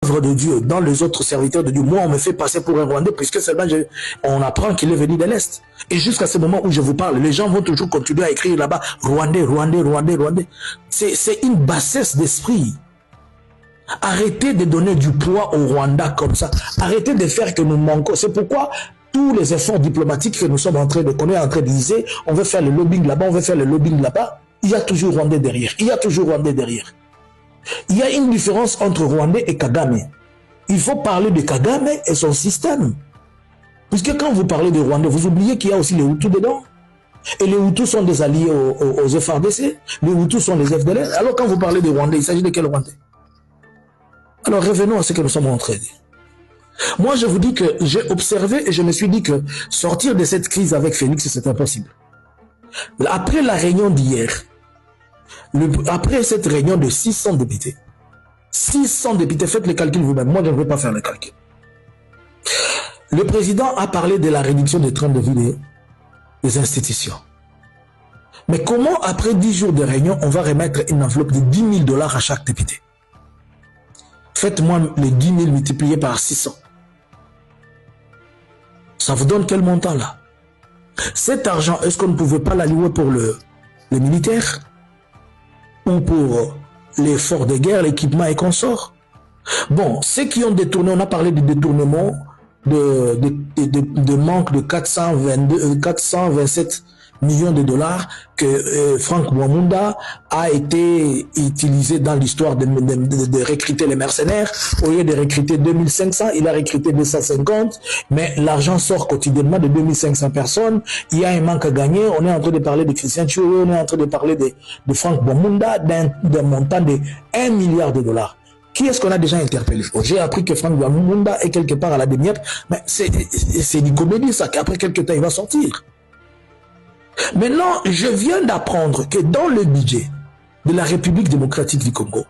œuvre de Dieu, dans les autres serviteurs de Dieu, moi on me fait passer pour un Rwandais puisque seulement on apprend qu'il est venu de l'Est. Et jusqu'à ce moment où je vous parle, les gens vont toujours continuer à écrire là-bas Rwandais, Rwandais, Rwandais, Rwandais. C'est une bassesse d'esprit. Arrêtez de donner du poids au Rwanda comme ça. Arrêtez de faire que nous manquons. C'est pourquoi tous les efforts diplomatiques que nous sommes en train de connaître, en train de diser, on veut faire le lobbying là-bas, on veut faire le lobbying là-bas. Il y a toujours Rwandais derrière. Il y a toujours Rwandais derrière. Il y a une différence entre Rwandais et Kagame. Il faut parler de Kagame et son système. Puisque quand vous parlez de Rwandais, vous oubliez qu'il y a aussi les Hutus dedans. Et les Hutus sont des alliés aux FARDC. Les Hutus sont les FDLR. Alors quand vous parlez de Rwandais, il s'agit de quel Rwandais? Alors revenons à ce que nous sommes en train de dire. Moi je vous dis que j'ai observé et je me suis dit que sortir de cette crise avec Félix, c'est impossible. Après la réunion d'hier, après cette réunion de 600 députés, faites le calcul vous-même, moi je ne vais pas faire le calcul. Le président a parlé de la réduction des trains de vie des institutions. Mais comment après 10 jours de réunion, on va remettre une enveloppe de 10 000 $ à chaque député? Faites-moi les 10 000 multipliés par 600. Ça vous donne quel montant là? Cet argent, est-ce qu'on ne pouvait pas l'allouer pour les militaires? Ou pour les forts de guerre, l'équipement et consorts? Bon, ceux qui ont détourné, on a parlé de détournement, de manque de 427 millions de dollars que Frank Mwamunda a été utilisé dans l'histoire de recruter les mercenaires. Au lieu de recruter 2500, il a recruté 250, mais l'argent sort quotidiennement de 2500 personnes. Il y a un manque à gagner. On est en train de parler de Christian Chiolo, on est en train de parler de Frank Mwamunda, d'un montant de 1 milliard de dollars. Qui est-ce qu'on a déjà interpellé? J'ai appris que Frank Mwamunda est quelque part à la demi-heure, mais c'est une comédie ça, qu'après quelques temps il va sortir. Maintenant, je viens d'apprendre que dans le budget de la République démocratique du Congo,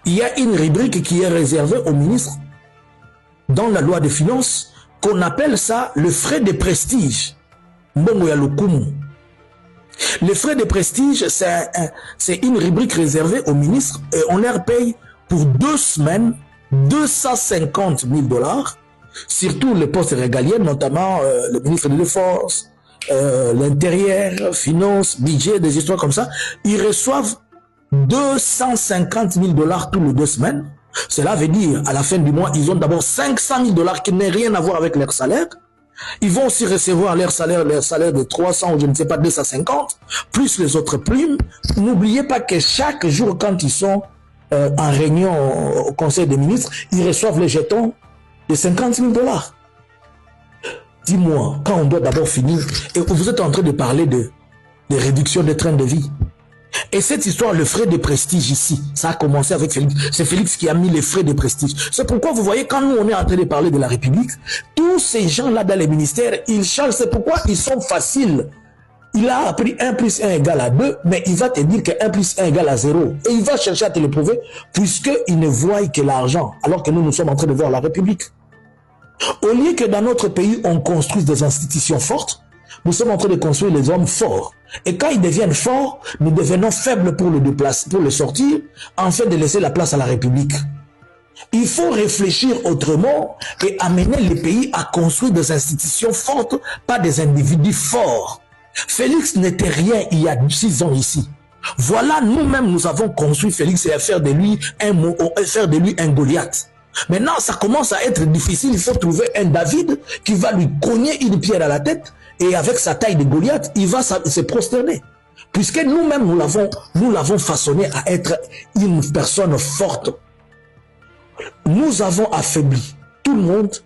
il y a une rubrique qui est réservée aux ministres dans la loi des finances qu'on appelle ça le frais de prestige. Mbongo ya lokumu. Les frais de prestige, c'est une rubrique réservée aux ministres et on leur paye pour 2 semaines 250 000 $, surtout les postes régaliens, notamment le ministre de la Défense, l'intérieur, finance, budget, des histoires comme ça. Ils reçoivent 250 000 $ tous les 2 semaines. Cela veut dire, à la fin du mois, ils ont d'abord 500 000 $ qui n'ont rien à voir avec leur salaire. Ils vont aussi recevoir leur salaire de 300 ou je ne sais pas 250, plus les autres primes. N'oubliez pas que chaque jour, quand ils sont en réunion au Conseil des ministres, ils reçoivent les jetons de 50 000 $. Dis-moi, quand on doit d'abord finir, et vous êtes en train de parler de réduction des trains de vie. Et cette histoire, le frais de prestige ici, ça a commencé avec Félix. C'est Félix qui a mis les frais de prestige. C'est pourquoi vous voyez, quand nous on est en train de parler de la République, tous ces gens-là dans les ministères, ils changent. C'est pourquoi ils sont faciles. Il a appris 1 plus 1 égale à 2, mais il va te dire que 1 plus 1 égale à 0. Et il va chercher à te le prouver, puisqu'il ne voit que l'argent, alors que nous sommes en train de voir la République. Au lieu que dans notre pays, on construise des institutions fortes, nous sommes en train de construire les hommes forts. Et quand ils deviennent forts, nous devenons faibles pour le déplacer, pour le sortir, afin de laisser la place à la République. Il faut réfléchir autrement et amener les pays à construire des institutions fortes, pas des individus forts. Félix n'était rien il y a 6 ans ici. Voilà, nous-mêmes, nous avons construit Félix et faire de lui un Goliath. Maintenant, ça commence à être difficile. Il faut trouver un David qui va lui cogner une pierre à la tête et avec sa taille de Goliath, il va se prosterner. Puisque nous-mêmes, nous l'avons façonné à être une personne forte. Nous avons affaibli tout le monde